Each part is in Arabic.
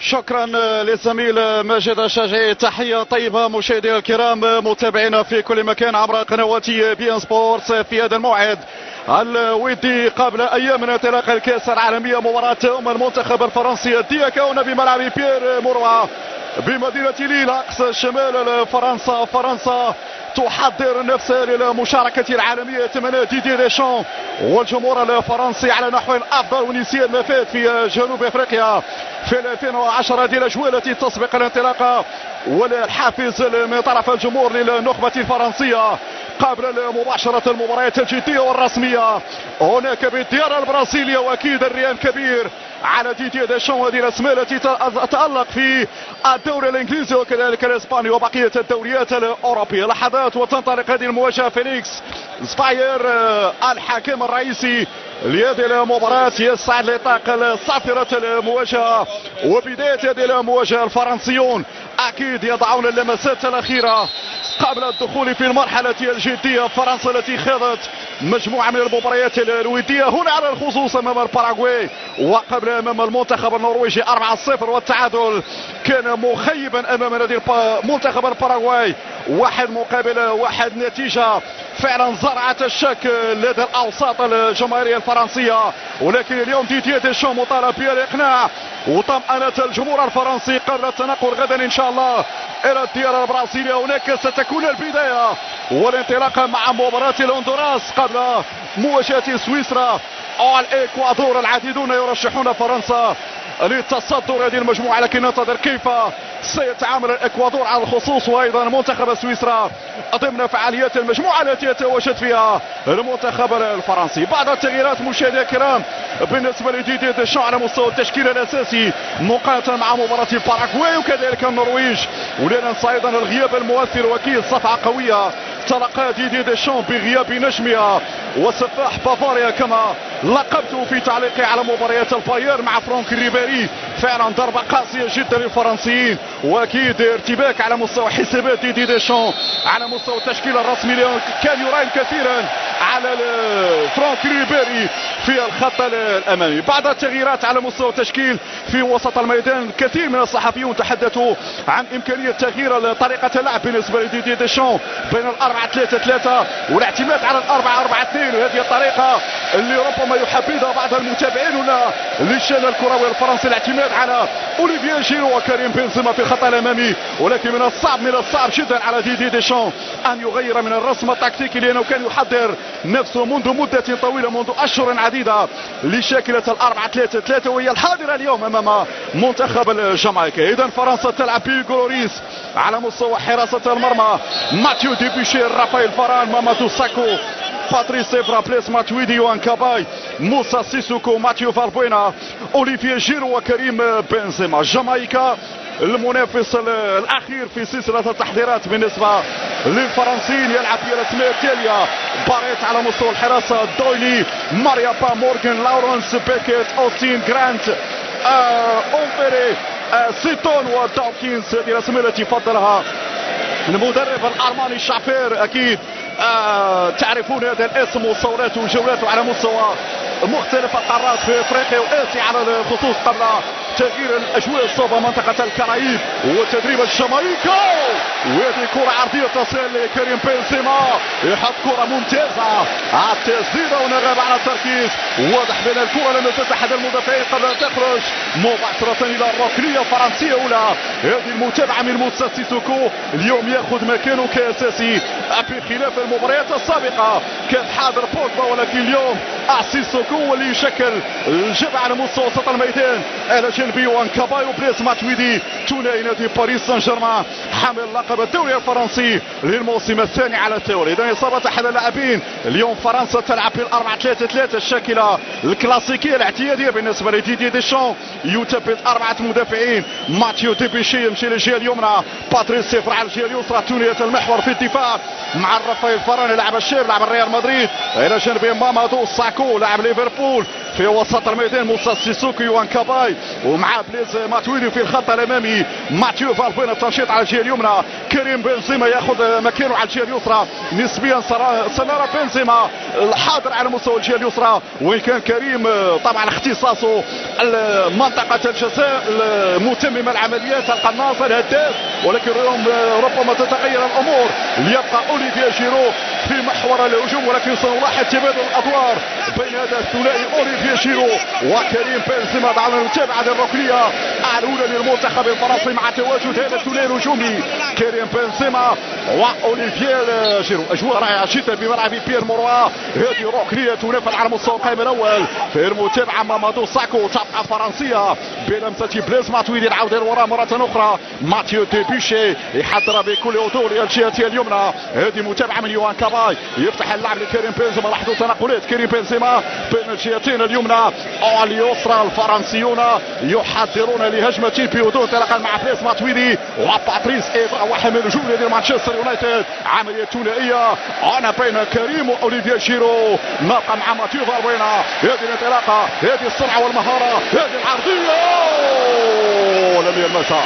شكرا للزميل ماجد الشاجعي، تحية طيبة مشاهدينا الكرام متابعينا في كل مكان عبر قنوات بي ان سبورتس في هذا الموعد الودي قبل ايام من انطلاق الكاس العالمية. مباراة المنتخب الفرنسي الديكاون بملعب بيير موروا بمدينة ليل اقصى شمال فرنسا. فرنسا تحضر نفسها للمشاركة العالمية. يتمنى ديدي ديشان والجمهور الفرنسي على نحو الافضل ونسيان ما فات في جنوب افريقيا في 2010 دي الاجواء التي تسبق الانطلاقه والحافز من طرف الجمهور للنخبه الفرنسيه قبل مباشره المباريات الجديه والرسميه هناك بالديار البرازيليه. واكيد الريان كبير على ديدي ديشان وهذه الاسماء التي تتالق في الدوري الانجليزي وكذلك الاسباني وبقيه الدوريات الاوروبيه. لحظات وتنطلق هذه المواجهه. فيليكس سباير الحكم الرئيسي لهذه المباراة يسعد لطاقة صافرة المواجهة وبداية هذه المواجهة. الفرنسيون أكيد يضعون اللمسات الأخيرة قبل الدخول في المرحلة الجدية. فرنسا التي خاضت مجموعة من المباريات الودية هنا على الخصوص أمام الباراغواي وقبل أمام المنتخب النرويجي 4-0 والتعادل كان مخيبا أمام نادي منتخب الباراغواي 1-1 نتيجة فعلا زرعت الشك لدى الاوساط الجماهيريه الفرنسيه. ولكن اليوم ديدي ديشان مطالب بالاقناع وطمأنة الجمهور الفرنسي قبل التنقل غدا ان شاء الله الى الديار البرازيليه. هناك ستكون البدايه والانطلاقه مع مباراه الهندوراس قبل مواجهه سويسرا او الاكوادور. العديدون يرشحون فرنسا لتصدر هذه المجموعه لكن ننتظر كيف سيتعامل الاكوادور على الخصوص وايضا منتخب سويسرا ضمن فعاليات المجموعه التي يتواجد فيها المنتخب الفرنسي. بعض التغييرات مشاهدينا الكرام بالنسبه لديدي ديشان على مستوى التشكيل الاساسي مقارنه مع مباراه الباراغواي وكذلك النرويج. ولا ننسى ايضا الغياب المؤثر واكيد صفعه قويه تلقى ديدي ديشان بغياب نجمها وسفاح بافاريا كما لقبته في تعليقي على مباريات الباير مع فرانك ريبيري. فعلا ضربه قاسيه جدا للفرنسيين واكيد ارتباك على مستوى حسابات ديدي ديشان على مستوى التشكيله الرسمي. كان يراهن كثيرا على فرانك ريبيري في الخط الامامي. بعض التغييرات على مستوى التشكيل في وسط الميدان. كثير من الصحفيون تحدثوا عن امكانيه تغيير طريقه اللعب بالنسبه لديدي ديشان بين 4-3-3 والاعتماد على 4-4-2 وهذه الطريقه اللي ربما يحبذها بعض المتابعين ولا للشان الكروي الفرنسي الاعتماد على اوليفييه جيرو وكريم بنزيما في الخط الامامي. ولكن من الصعب جدا على ديدي ديشان ان يغير من الرسم التكتيكي لانه كان يحضر نفسه منذ مده طويله منذ اشهر عديده لشاكله 4-3-3 وهي الحاضره اليوم امام منتخب الجامايكا. اذا فرنسا تلعب بيغوريس على مستوى حراسه المرمى ماتيو ديبيشير رافائيل فاران مامادو ساكو باتريس إفرا بليس ماتويدي وان كاباي موسى سيسوكو ماتيو فالبوينا اوليفييه جيرو وكريم بنزيما. جامايكا المنافس الاخير في سلسله التحضيرات بالنسبه للفرنسيين يلعب في الاسماء التاليه باريت على مستوى الحراسه دويلي ماريابا مورغان لورنس بيكيت اوستين جرانت اونفيري سيتون وداوكينز. هذه الاسماء التي فضلها المدرب الارماني شافير. اكيد تعرفون هذا الاسم وصولاته وجولاته على مستوى مختلف القارات في افريقيا واسيا على الخصوص قبل تغيير الاجواء صوب منطقه الكارائيب وتدريب الجامايكا. وهذه كره عرضيه تصل لكريم بنزيما يحط كره ممتازه التسديده ونغاب على التركيز. واضح بان الكره لم تتح احد المدافعين قبل ان تخرج مباشره الى الركنيه الفرنسيه اولى. هذه المتابعه من موسى سيسوكو اليوم ياخذ مكانه كاساسي بخلاف المباريات السابقه كان حاضر بوجبا ولكن اليوم سيسوكو هو اللي يشكل الجبهه على مستوى وسط الميدان على جنبي وان كابايو بليس ماتويدي ثنائي نادي باريس سان جيرمان حامل لقب الدوري الفرنسي للموسم الثاني على التوالي. اذا اصابه احد اللاعبين اليوم. فرنسا تلعب بال 4-3-3 الشاكله الكلاسيكيه الاعتياديه بالنسبه لديدي ديشان يثبت 4 مدافعين ماتيو ديبيشي يمشي للجهه اليمنى باتريس إفرا على الجهه اليسرى ثنائيه المحور في الدفاع مع رافائيل فاران لاعب الشير لاعب الريال مدريد الى جانب مامادو ساكو لاعب ليفربول في وسط الميدان موسى سيسوكي وانكاباي ومع بليز ماتويدي في الخط الامامي. ماتيو فالبوينا التنشيط على الجهه اليمنى. كريم بنزيما ياخذ مكانه على الجهه اليسرى. نسبيا سنرى بنزيما الحاضر على مستوى الجهه اليسرى، وان كان كريم طبعا اختصاصه منطقه الجزاء متمم العمليات القناص الهداف، ولكن ربما تتغير الامور ليبقى اوليفيا جيرو في محور الهجوم، ولكن سنلاحظ تبادل الادوار بين هذا الثنائي اوليفيا جيرو وكريم بنزيما. دعونا نتابع هذه الركنيه الاولى للمنتخب الفرنسي مع تواجد هذا الثنائي الهجومي كريم بنزيما واوليفيا جيرو. اجواء رائعه جدا بملعب بيير موروا. هذه ركنيه تنفذ على مستوى القائم الاول في المتابعه مامادو ساكو. تبقى فرنسيه بلمسه بليز ماتويدي. العوده للوراء مره اخرى. ماتيو ديبيشي يحضر بكل هدوء الجهه اليمنى. هذه متابعه من يوان كاباي. يفتح اللعب لكريم بنزيما. لاحظوا تنقلات كريم بنزيما بين الجهتين اليمنى واليسرى. الفرنسيون يحضرون لهجمه بهدوء انطلاقا مع بليز ماتويدي وباتريس ايفرا وحامل الهجوم نادي مانشستر يونايتد. عمليه ثنائيه انا بين كريم واوليفيا جيرو. نبقى مع ماتيو فالبوينا. هذه الانطلاقه، هذه السرعه والمهاره، هذه العرضيه لم يلمسها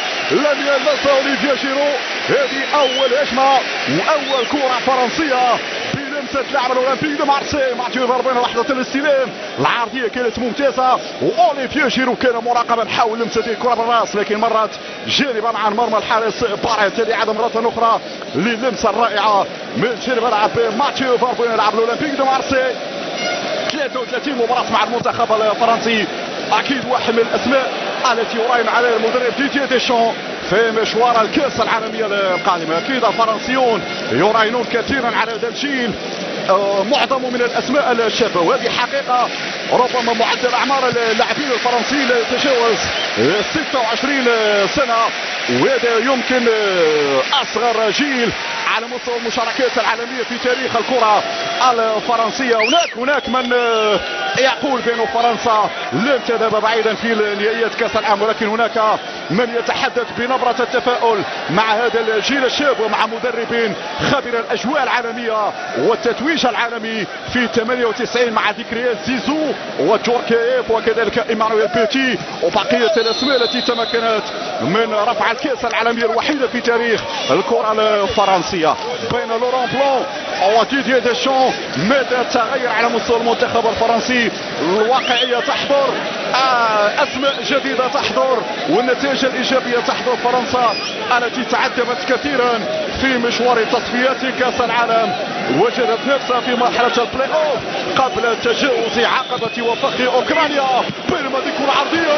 اوليفيا جيرو. هذه اول هجمه واول كره فرنسيه بلمسه لاعب الاولمبيك دو مارسي. ماتيو فالبوينا لحظه الاستلام. العرضيه كانت ممتازه واوليفيا جيرو كان مراقبا حاول لمسه الكره بالراس، لكن مرت جانبا عن مرمى الحارس باريت. لإعادة مرة أخرى للمسة الرائعة من جانب ملعب ماتيو فالبوينا لاعب الأولمبيك دو مارسي. 33 مباراة مع المنتخب الفرنسي، أكيد واحد من الأسماء التي يراهن عليها المدرب ديدييه ديشان في مشوار الكأس العالمية القادمة. أكيد الفرنسيون يراهنون كثيرا على هذا الجيل، معظم من الأسماء الشابة، وهذه حقيقة. ربما معدل أعمار اللاعبين الفرنسيين لا يتجاوز 26 سنة، وهذا يمكن أصغر جيل على مستوى المشاركات العالمية في تاريخ الكرة الفرنسية. هناك من يقول بأن فرنسا لن تذهب بعيدا في نهائيات كأس العالم، ولكن هناك من يتحدث بنبرة التفاؤل مع هذا الجيل الشاب ومع مدرب خبر الأجواء العالمية والتتويج العالمي في 98 مع ذكريات زيزو وجوركيف وكذلك إيمانويل بيتي وبقية الأسماء التي تمكنت من رفع الكأس العالمية الوحيدة في تاريخ الكرة الفرنسية. بين لوران بلون وديدييه ديشان ماذا تغير على مستوى المنتخب الفرنسي؟ الواقعية تحضر، أسماء جديدة تحضر، والنتائج الإيجابية تحضر. فرنسا التي تعذبت كثيرا في مشوار تصفيات كأس العالم وجدت نفسها في مرحلة البلاي أوف قبل تجاوز عقبة وفخ أوكرانيا. بينما تكون عرضية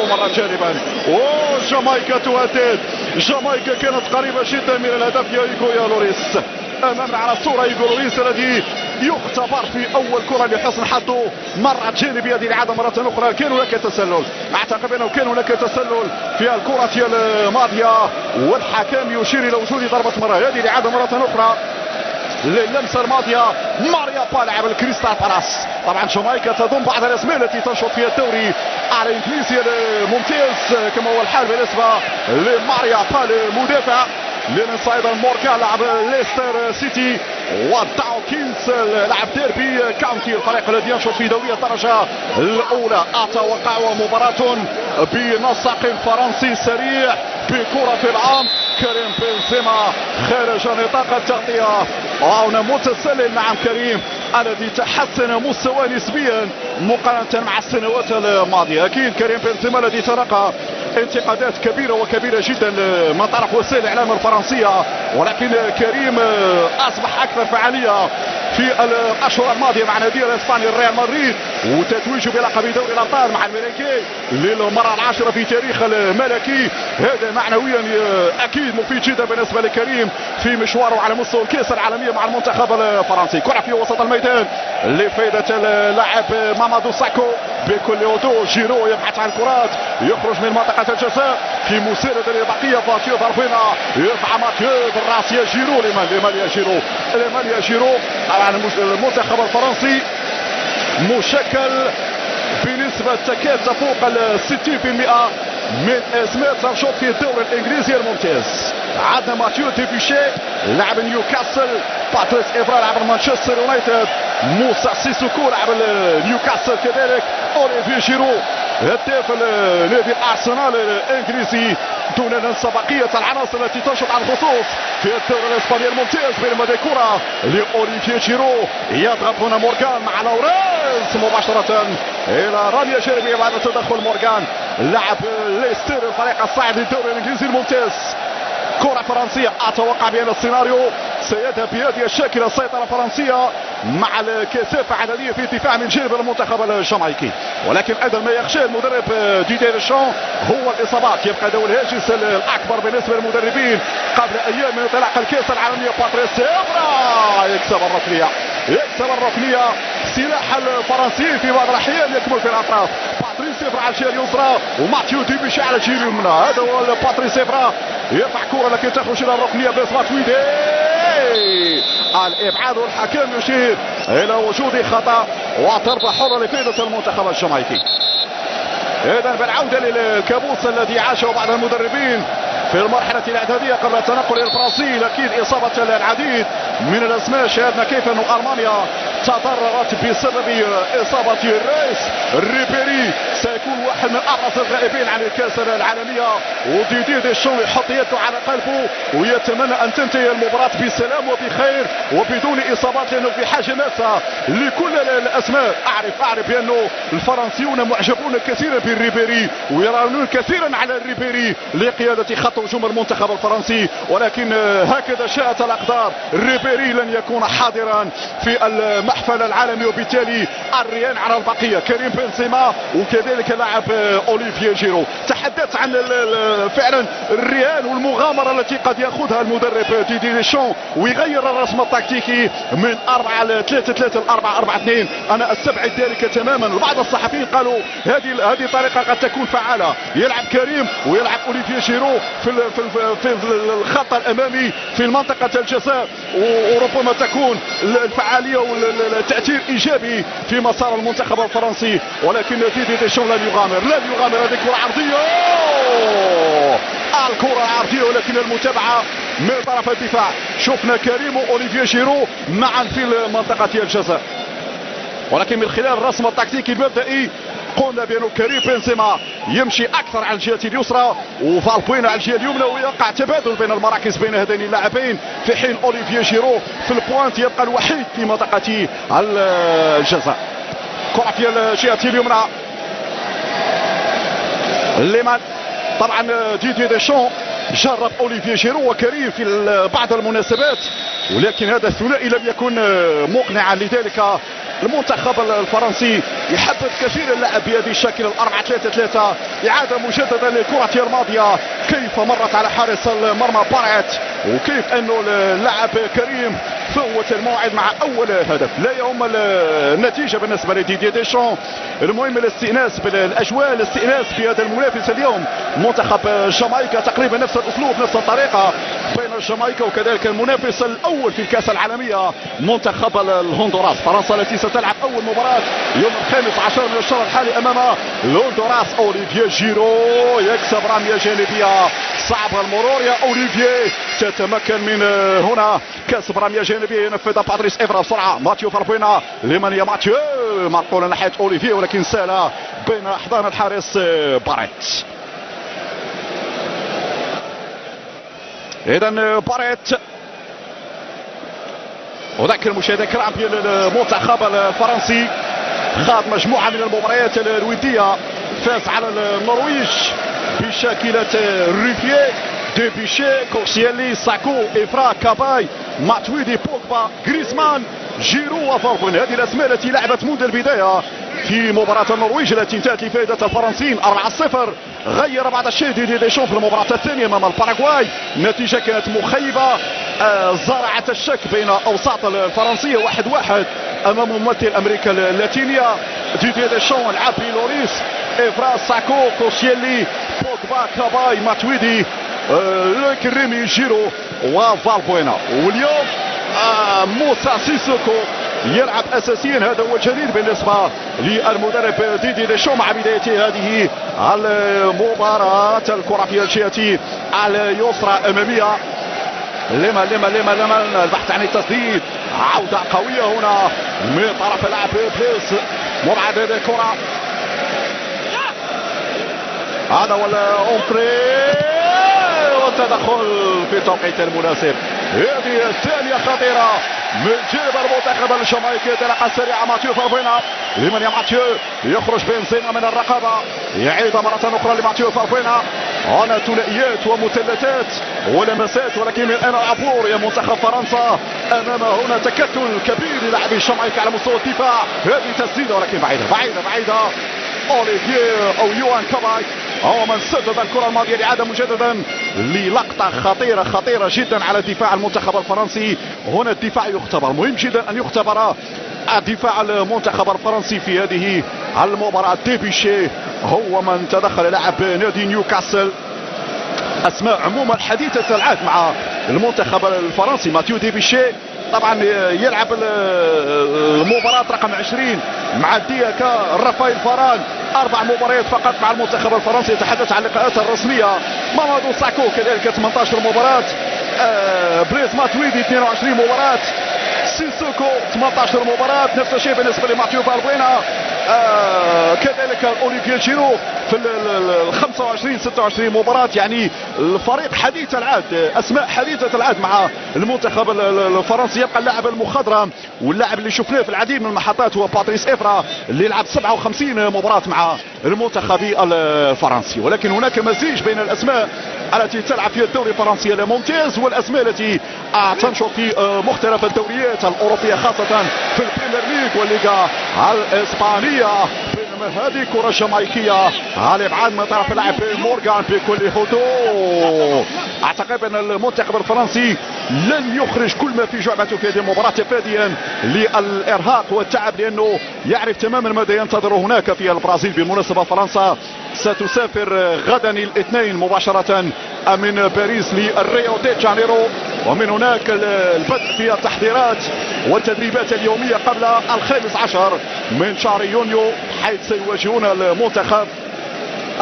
مرة جانبا وجامايكا تهدد. جامايكا كانت قريبة جدا من الهدف يا إيغو لوريس. امامنا على الصوره ايغو لوريس الذي يختبر في اول كره لحسن حظه. مرت جانب هذه العاده مره اخرى. كان هناك تسلل، اعتقد انه كان هناك تسلل في الكره الماضيه والحكم يشير الى وجود ضربه مرة. هذه العاده مره اخرى للمسه الماضيه. ماريا با لاعب الكريستال بالاس. طبعا جامايكا تضم بعض الاسماء التي تنشط في الدوري الانجليزي الممتاز كما هو الحال بالنسبه لماريا با المدافع. لينس ايضا موركا لاعب ليستر سيتي، وداوكنز لاعب ديربي كاونتي الفريق الذي ينشط في دوري الدرجه الاولى. اتوقع مباراه بنسق فرنسي سريع بكره في العام. كريم بنزيما خارج نطاق التغطيه وهنا متسلل. نعم كريم الذي تحسن مستواه نسبيا مقارنه مع السنوات الماضيه. اكيد كريم بنزيما الذي تلقى انتقادات كبيره وكبيره جدا من طرف وسائل الاعلام الفرنسيه، ولكن كريم اصبح اكثر فعاليه في الاشهر الماضيه مع ناديه الاسباني ريال مدريد وتتويجه بلقب دوري الابطال مع الملكي للمره العاشره في تاريخ الملكي. هذا معنويا اكيد مفيد جدا بالنسبه لكريم في مشواره على مستوى الكاس العالميه مع المنتخب الفرنسي. كره في وسط الميدان لفائده اللاعب مامادو ساكو بكل هدوء. جيرو يبحث عن كرات، يخرج من منطقه الجزاء في مسيره البقيه. ماتيو فالبوينا يرفع ماتيو بالراس يا جيرو. لمن يا جيرو. طبعا المنتخب الفرنسي مشكل بنسبة تكاد تفوق 60% من اسماء تنشط في الدوري الانجليزي الممتاز. عندنا ماتيو ديبيشي لاعب نيوكاسل، باتريس ايفرا لاعب مانشستر يونايتد، موسى سيسوكو لاعب نيوكاسل، كذلك اوليفي جيرو هداف نادي الارسنال الانجليزي. دون ننسى بقيه العناصر التي تنشط على الخصوص في الدوري الاسباني الممتاز، بينما هذه كره لاوليفي جيرو يضغط هنا مورغان مع لوريس مباشره الى رميه جانبيه بعد تدخل مورغان لاعب ليستر الفريق الصاعد للدوري الانجليزي الممتاز. كرة فرنسية، أتوقع بأن السيناريو سيذهب بهذه الشاكلة، السيطرة الفرنسية مع الكثافة عددية في الدفاع من جانب المنتخب الجامايكي، ولكن أيضا ما يخشى المدرب ديدي ديشامب هو الإصابات. يبقى دور الهاجس الأكبر بالنسبة للمدربين قبل أيام من انطلاق الكأس العالمية. باتريس إيفرا يكسب الركنية، سلاح الفرنسيين في بعض الأحيان يكمل في الأطراف. باتريس إيفرا على الجهة اليسرى وماتيو ديبيشي على الجهة اليمنى، هذا هو باتريس إيفرا يرفع كرة لكن تخرج الى الركنيه بس ماتويدي. الابعاد والحكم يشير الى وجود خطا وضربه حره لفائده المنتخب الجامايكي. اذا بالعوده للكابوس الذي عاشه بعض المدربين في المرحلة الإعدادية قبل التنقل إلى البرازيل. أكيد إصابة العديد من الأسماء، شاهدنا كيف أن ألمانيا تضررت بسبب إصابة الرئيس ريبيري، سيكون واحد من أبرز الغائبين عن الكأس العالمية، وديدي ديشامب يحط يده على قلبه ويتمنى أن تنتهي المباراة بسلام وبخير وبدون إصابات، لأنه في حاجة ماسة لكل الأسماء. أعرف بأنه الفرنسيون معجبون كثيرا بريبيري ويرون كثيرا على ريبيري لقيادة خط هجوم المنتخب الفرنسي، ولكن هكذا شاءت الأقدار، ريبيري لن يكون حاضرا في المحفل العالمي، وبالتالي الريان على البقية كريم بنزيما وكذلك لاعب اوليفييه جيرو. تحدثت عن فعلا الريان والمغامرة التي قد يأخذها المدرب ديدي ديشامب ويغير الرسم التكتيكي من 4-3-3 ل 4-4-2. أنا أستبعد ذلك تماما. بعض الصحفيين قالوا هذه الطريقة قد تكون فعالة، يلعب كريم ويلعب اوليفييه جيرو في الخط الامامي في منطقه الجزاء، وربما تكون الفعاليه والتاثير ايجابي في مسار المنتخب الفرنسي، ولكن ديدي ديشامب لن يغامر. هذه كره عرضيه، الكره العرضيه، ولكن المتابعه من طرف الدفاع. شفنا كريم واوليفييه جيرو معا في منطقه الجزاء، ولكن من خلال الرسم التكتيكي المبدئي قلنا بأنه كريم بنزيما يمشي أكثر على الجهة اليسرى وفالبوينا على الجهة اليمنى، ويقع تبادل بين المراكز بين هذين اللاعبين، في حين أوليفييه جيرو في البوانت يبقى الوحيد في منطقة الجزاء. كرة في الجهة اليمنى ليمان. طبعا ديدي ديشامب جرب أوليفييه جيرو وكريم في بعض المناسبات، ولكن هذا الثنائي لم يكن مقنعا، لذلك المنتخب الفرنسي يحبذ كثير اللعب بهذه الشكل 4-3-3. إعادة مجددة للكرة الماضية، كيف مرت على حارس المرمى باريت، وكيف أنه اللاعب كريم فوت الموعد مع أول هدف. لا يهم النتيجة بالنسبة لديدي ديشامب، المهم الاستئناس بالأجواء، الاستئناس في هذا المنافس اليوم. منتخب جامايكا تقريبا نفس الأسلوب نفس الطريقة بين جامايكا وكذلك المنافس الأول في الكأس العالمية منتخب الهندوراس، فرنسا التي ستلعب أول مباراة يوم 15 من الشهر الحالي أمام الهندوراس. أوليفييه جيرو يكسب رمية جانبية، صعب المرور يا أوليفييه، تتمكن من هنا كسب رمية جانبية، ينفذها باتريس إيفرا بسرعة. ماتيو فالبوينا لمن يا ماتيو، معقولة ناحية أوليفييه ولكن سهلة بين أحضان الحارس باريت. إذا باريت، وذكر المشاهدين الكرام بأن المنتخب الفرنسي خاض مجموعة من المباريات الودية، فاز على النرويج بشاكلة ريفيه، ديبيشي، كورسيالي، ساكو، إفرا، كاباي، ماتويدي، بوغبا، غريزمان، جيرو وفالبوين. هذه الأسماء التي لعبت منذ البداية في مباراة النرويج التي انتهت لفائدة الفرنسيين 4-0. غير بعض الشيء ديدي ديشامب في المباراة الثانية أمام الباراغواي، النتيجة كانت مخيبة، زرعت الشك بين أوساط الفرنسية 1-1 أمام ممثل أمريكا اللاتينية. ديدي ديشامب لعب لوريس، إفرا، ساكو، كوشيلي، بوغبا، كاباي، ماتويدي، كريمي، جيرو وفالبوينا. واليوم موسى سيسوكو يلعب اساسيا. هذا هو الجديد بالنسبه للمدرب ديدي ديشامب مع بدايه هذه المباراه. الكره في الجهه اليسرى اماميه لمن البحث عن التسديد. عودة قوية هنا من طرف اللاعب بليس. مبعد هذه الكرة، هذا هو الأونتري والتدخل في التوقيت المناسب. هذه الثانية خطيرة من جانب المنتخب الجامايكي. انطلاقة سريعة ماتيو فالبوينا لمن يا ماتيو، يخرج بنزيما من الرقابة، يعيد مرة أخرى لماتيو فالبوينا. هنا ثنائيات ومثلثات ولمسات، ولكن من أين العبور يا منتخب فرنسا أمام هنا تكتل كبير للاعبي الجامايكي على مستوى الدفاع. هذه تسديدة ولكن بعيدة. أوليفيه أو يوان كاباي هو من سدد الكرة الماضية لعادة مجددا للقطة خطيرة جدا على دفاع المنتخب الفرنسي. هنا الدفاع يختبر، مهم جدا أن يختبر دفاع المنتخب الفرنسي في هذه المباراة. ديبيشي هو من تدخل، لاعب نادي نيوكاسل. أسماء عموما حديثة العهد مع المنتخب الفرنسي. ماتيو ديبيشي طبعا يلعب المباراة رقم 20 مع الدياكا. رافائيل فاران 4 مباريات فقط مع المنتخب الفرنسي. يتحدث عن اللقاءات الرسمية. مامادو ساكو كذلك 18 مباراة. بريز ماتويدي 22 مباراة. سيسوكو 18 مباراة. نفس الشيء بالنسبة لماتيو فالبوينا. كذلك اوليفيه جيرو في ال 25 26 مباراة. يعني الفريق حديث العهد، اسماء حديثة العهد مع المنتخب الفرنسي. يبقى اللاعب المخضرم واللاعب اللي شفناه في العديد من المحطات هو باتريس إفرا اللي لعب 57 مباراة مع المنتخب الفرنسي. ولكن هناك مزيج بين الاسماء التي تلعب في الدوري الفرنسي الممتاز والاسماء التي تنشط في مختلف الدوريات الاوروبيه، خاصه في البريمير ليج والليغا الاسبانيه. هذه كرة جامايكية على ابعاد من طرف اللاعب مورغان بكل هدوء. اعتقد ان المنتخب الفرنسي لن يخرج كل ما في جعبته في هذه المباراة تفاديا للارهاق والتعب، لانه يعرف تماما ماذا ينتظر هناك في البرازيل. بالمناسبة فرنسا ستسافر غدا الاثنين مباشرة من باريس للريو دي جانيرو، ومن هناك البدء في التحضيرات والتدريبات اليومية قبل 15 من شهر يونيو، حيث سيواجهون المنتخب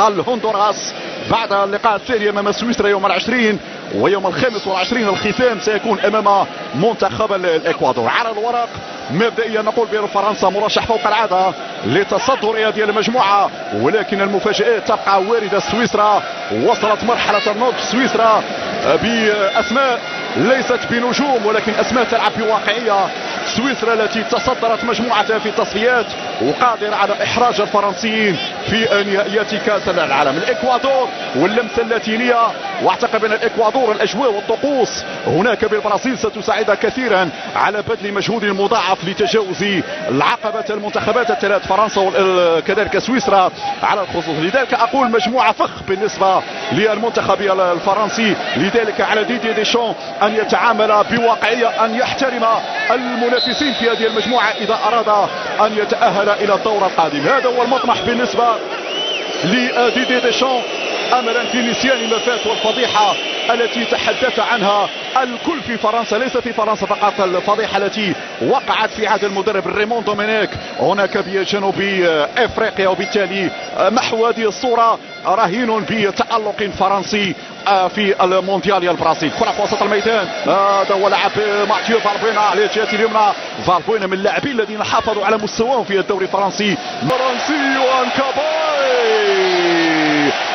الهندوراس بعد اللقاء الثاني امام سويسرا يوم 20. ويوم 25 الختام سيكون امام منتخب الاكوادور. على الورق مبدئيا نقول بان فرنسا مرشح فوق العاده لتصدر هذه المجموعه، ولكن المفاجآت تبقى وارده. سويسرا وصلت مرحله النضج، سويسرا باسماء ليست بنجوم ولكن اسماء تلعب بواقعيه. سويسرا التي تصدرت مجموعتها في التصفيات وقادرة على احراج الفرنسيين في نهائيات كاس العالم. الاكوادور واللمسه اللاتينيه، واعتقد ان الاكوادور الاجواء والطقوس هناك بالبرازيل ستساعدها كثيرا على بذل مجهود مضاعف لتجاوز العقبه المنتخبات الثلاث، فرنسا وكذلك سويسرا على الخصوص. لذلك اقول مجموعه فخ بالنسبه للمنتخب الفرنسي. لذلك على ديدي ديشان ان يتعامل بواقعيه، ان يحترم المنافسين في هذه المجموعه اذا اراد ان يتاهل الى الدور القادم. هذا هو المطمح بالنسبه لديدي ديشان، املا في نسيان ما فات والفضيحه التي تحدث عنها الكل في فرنسا، ليس في فرنسا فقط، الفضيحه التي وقعت في عهد المدرب ريمون دومينيك هناك بجنوب افريقيا، وبالتالي محو هذه الصوره رهين بتألق فرنسي في المونديال البرازيل. كرة في وسط الميدان، هذا هو لاعب ماتيو فالبوينا على الجهة اليمنى. فالبوينا من اللاعبين الذين حافظوا على مستواهم في الدوري الفرنسي. يوان كاباي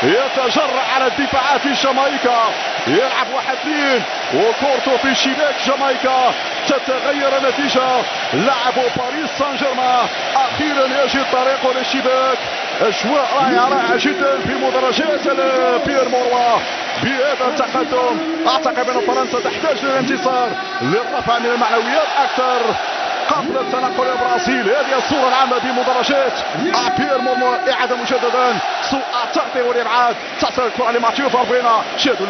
يتجرأ على الدفاعات في جامايكا، يلعب 1-2 وكورتو في شباك جامايكا. تتغير النتيجة، لاعب باريس سان جيرمان اخيرا يجد طريقه للشباك. اجواء رائعة جدا في مدرجات بيير موروا بهذا التقدم. اعتقد ان فرنسا تحتاج للانتصار للرفع من المعنويات اكثر قبل التنقل الى البرازيل. هذه الصورة العامة بمدرجات بيير موروا. اعادة مجددا سوء التغطية والابعاد. تصل الكرة لماتيو فالبوينا، شادوا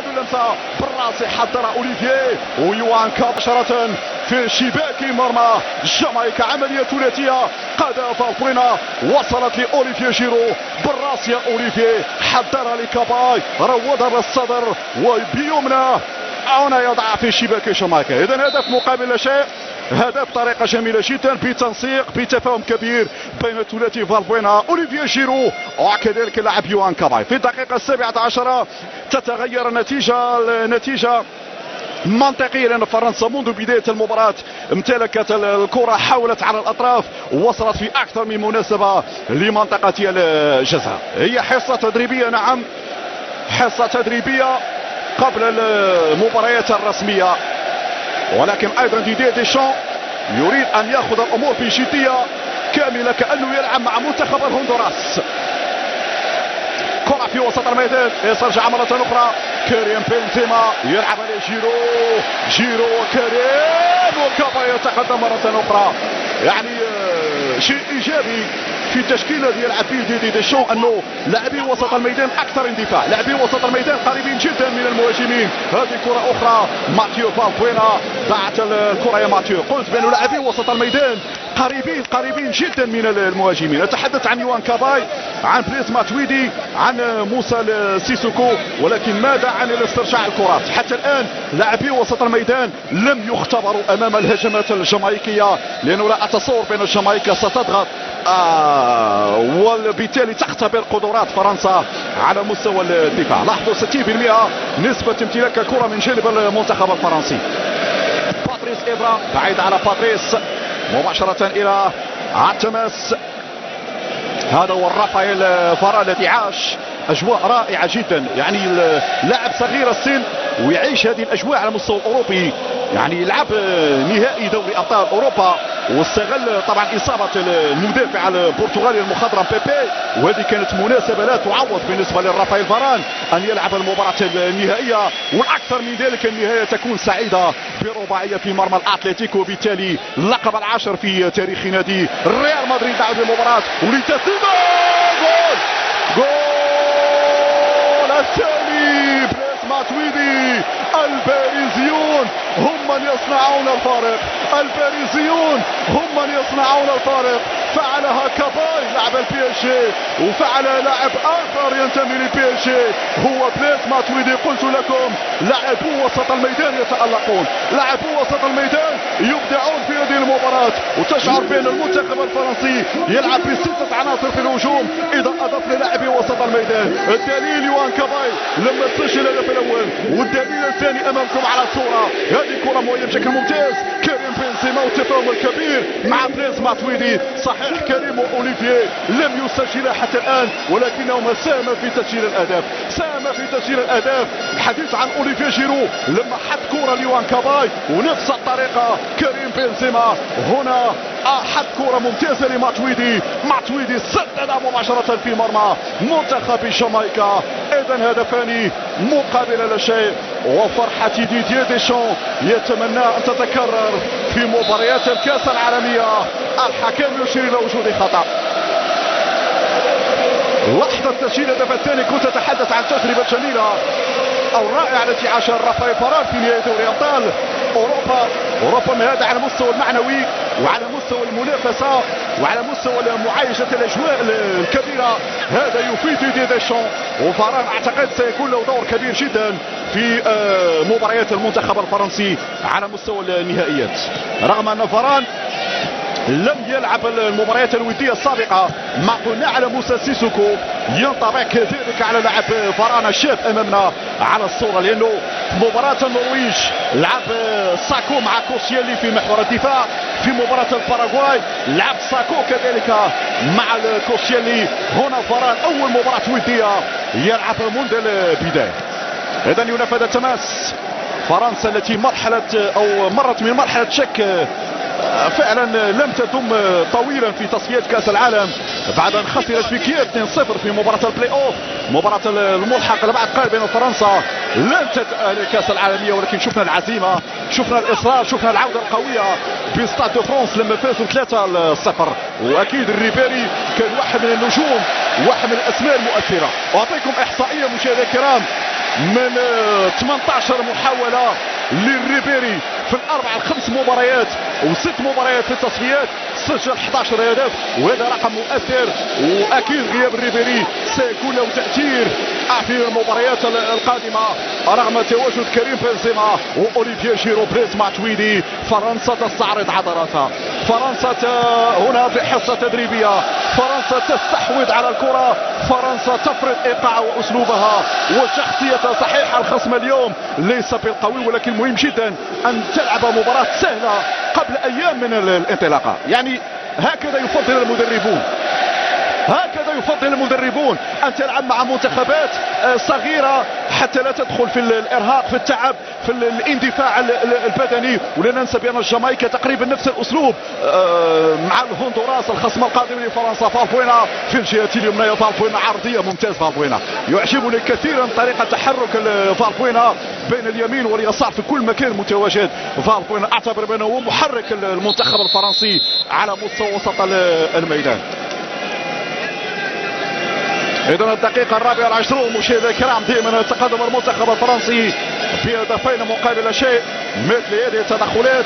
اللمسة بالراس، حضر اوليفيه ويوان مباشرة في شباك مرمى جامايكا. عملية ثلاثية قادها فالبوينا، وصلت لاوليفيه جيرو بالراس. يا اوليفيه حضرها لكاباي، روضها بالصدر وبيمنى هنا يضع في شباك جامايكا. اذا هدف مقابل لا شيء، هدف بطريقه جميله جدا، بتنسيق بتفاهم كبير بين الثلاثي فالبوينا اوليفيه جيرو وكذلك اللاعب يوان كاباي. في الدقيقه 17 تتغير النتيجه منطقية، لأن فرنسا منذ بداية المباراة امتلكت الكرة، حاولت على الأطراف، وصلت في أكثر من مناسبة لمنطقة الجزاء. هي حصة تدريبية، نعم حصة تدريبية قبل المباريات الرسمية، ولكن أيضا ديدي ديشان يريد أن يأخذ الأمور بجدية كاملة كأنه يلعب مع منتخب الهندوراس. كرة في وسط الميدان، يرجع مرة أخرى كريم بنزيما يلعب عليه جيرو وكريم وكابا يتقدم مرة أخرى. يعني شيء إيجابي في التشكيله اللي يلعب فيه ديدي ديشان، انه لاعبي وسط الميدان اكثر اندفاع، لاعبي وسط الميدان قريبين جدا من المهاجمين. هذه كره اخرى ماتيو فالبوينا، ضاعت الكره يا ماتيو. قلت بان لاعبي وسط الميدان قريبين جدا من المهاجمين. اتحدث عن يوان كاباي، عن بليز ماتويدي، عن موسى سيسوكو، ولكن ماذا عن الاسترجاع الكرات؟ حتى الان لاعبي وسط الميدان لم يختبروا امام الهجمات الجامايكيه، لانه لا اتصور بان الجامايكا ستضغط وبالتالي تختبر قدرات فرنسا على مستوى الدفاع. لاحظوا 60% نسبة امتلاك الكرة من جانب المنتخب الفرنسي. باتريس إبرا بعيد على باتريس، مباشرة إلى التماس. هذا هو رافائيل فاران الذي عاش أجواء رائعة جدا، يعني لاعب صغير السن ويعيش هذه الأجواء على المستوى الأوروبي. يعني يلعب نهائي دوري أبطال أوروبا، واستغل طبعا إصابة المدافع البرتغالي المخضرم بيبي، وهذه كانت مناسبة لا تعوض بالنسبة لرافائيل فاران أن يلعب المباراة النهائية، والأكثر من ذلك النهاية تكون سعيدة برباعية في مرمى الأتلتيكو، وبالتالي اللقب العاشر في تاريخ نادي ريال مدريد بعد المباراة. ولتسديد جول الثاني بليز ماتويدي. الباريزيون هم من يصنعون الفارق، الباريزيون هم من يصنعون الفارق. فعلها كاباي لاعب البي اس جي، وفعل لاعب اخر ينتمي للبي اس جي هو بليز ماتويدي. قلت لكم لاعبو وسط الميدان يتألقون، لاعبو وسط الميدان يبدعون في هذه المباراة، وتشعر بان المنتخب الفرنسي يلعب بستة عناصر في الهجوم اذا اضاف للاعبي وسط الميدان. الدليل يوان كاباي لما تسجل الهدف الاول، والدليل الثاني امامكم على الصورة. هذه كرة مهية بشكل ممتاز، كريم بنزيما والتفاهم الكبير مع بليز ماتويدي. صحيح كريم واوليفييه لم يسجل حتى الان، ولكنهما ساهما في تسجيل الاهداف، ساهما في تسجيل الاهداف. الحديث عن اوليفييه جيرو لما حط كرة ليوان كاباي، ونفس الطريقة كريم بنزيما هنا حط كرة ممتازة لماتويدي. ماتويدي سدد مباشرة في مرمى منتخب جامايكا. اذا هدفان مقابل لا شيء، وفرحة ديدي ديشان يتمنى ان تتكرر في مباريات الكاس العالمية. الحكم يشير الى وجود خطأ. لحظة تسجيل الهدف الثاني كنت اتحدث عن تجربة جميلة او رائعة التي عاشها رافائيل فاران في نهائي دوري ابطال اوروبا. وربما هذا على المستوى المعنوي وعلى مستوى المنافسة وعلى مستوى معايشة الاجواء الكبيرة، هذا يفيد ديدي ديشان. وفاران اعتقد سيكون له دور كبير جدا في مباريات المنتخب الفرنسي على مستوى النهائيات، رغم ان فاران لم يلعب المباريات الودية السابقة. ما قلنا على موسى سيسوكو ينطبق كذلك على لاعب فاران الشاب امامنا على الصورة، لانه في مباراة النرويج لعب ساكو مع كوسييلي في محور الدفاع. في مباراة الباراغواي لعب ساكو كذلك مع كوسييلي. هنا فاران اول مباراة ودية يلعب منذ البداية. اذا ينفذ التماس. فرنسا التي مرت من مرحلة شك فعلا لم تدم طويلا في تصفيات كاس العالم بعد ان خسرت في كييف 2-0 في مباراة البلاي اوف، مباراة الملحق لبعد قليل بين فرنسا. لن تتأهل الكاس العالمية، ولكن شفنا العزيمة، شفنا الاصرار، شفنا العودة القوية بستاد دو فرانس لما فازوا 3-0. واكيد الريبيري كان واحد من النجوم، واحد من الاسماء المؤثرة. واعطيكم احصائية مشاهدينا الكرام، من 18 محاولة للريبيري في الاربع الخمس مباريات و6 مباريات في التصفيات، سجل 11 هدف وهذا رقم مؤثر، واكيد غياب الريبيري سيكون له تاثير في المباريات القادمه رغم تواجد كريم بنزيما واوليفييه جيرو. بريز ماتويدي، فرنسا تستعرض عضلاتها، فرنسا هنا في حصه تدريبيه، فرنسا تستحوذ على الكره، فرنسا تفرض ايقاعها واسلوبها وشخصيتها. صحيح الخصم اليوم ليس بالقوي، ولكن مهم جدا ان تلعب مباراه سهله قبل ايام من الانطلاقه. يعني هكذا يفضل المدربون، هكذا يفضل المدربون ان تلعب مع منتخبات صغيره حتى لا تدخل في الارهاق، في التعب، في الاندفاع البدني. ولا ننسى بان جامايكا تقريبا نفس الاسلوب مع الهندوراس الخصم القادم لفرنسا. فالبوينا في الجهه اليمنى، فالبوينا عرضيه ممتاز. فالبوينا يعجبني كثيرا طريقه تحرك فالبوينا بين اليمين واليسار في كل مكان متواجد. فالبوينا اعتبر بانه هو محرك المنتخب الفرنسي على مستوى وسط الميدان. إذا الدقيقة 24 مشاهدينا الكرام، دائما تقدم المنتخب الفرنسي بهدفين مقابل شيء. مثل هذه التدخلات